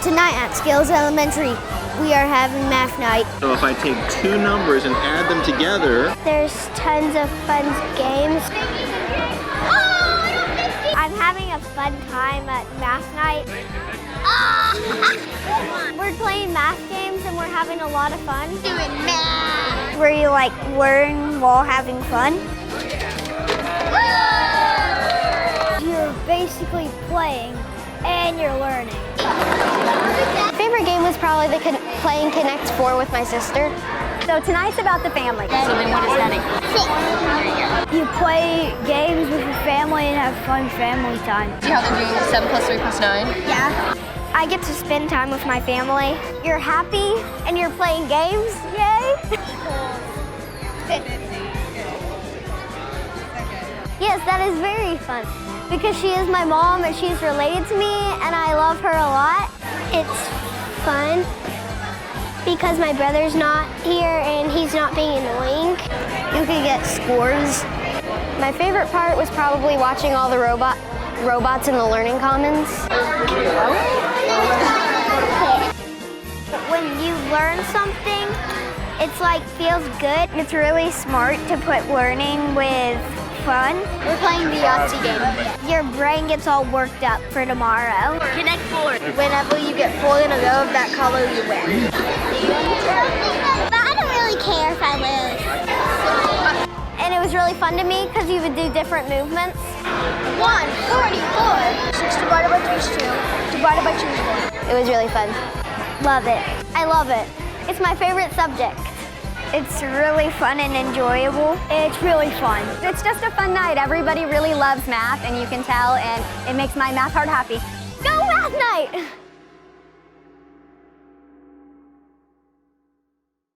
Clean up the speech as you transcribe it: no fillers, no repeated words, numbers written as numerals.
Tonight at Scales Elementary, we are having math night. So if I take two numbers and add them together, There's tons of fun games. I'm having a fun time at math night. We're playing math games and we're having a lot of fun. Doing math. Where you like learn while having fun. You're basically playing and you're learning. Favorite game was probably playing Connect 4 with my sister. So tonight's about the family. So then what is that? You play games with your family and have fun family time. See how they're doing 7 + 3 + 9? Yeah. I get to spend time with my family. You're happy and you're playing games. Yay! Yes, that is very fun because she is my mom and she's related to me and I love her a lot. It's fun because my brother's not here and he's not being annoying. You can get scores. My favorite part was probably watching all the robots in the Learning Commons. When you learn something, it's like feels good. It's really smart to put learning with fun. We're playing the Yahtzee game. Your brain gets all worked up for tomorrow. Connect 4. Whenever you get 4 in a row of that color, you win. But I don't really care if I lose. And it was really fun to me because you would do different movements. 144. 6 divided by 3 is 2. Divided by 2 is 1. It was really fun. Love it. I love it. It's my favorite subject. It's really fun and enjoyable. It's really fun. It's just a fun night. Everybody really loves math, and you can tell, and it makes my math heart happy. Go math night!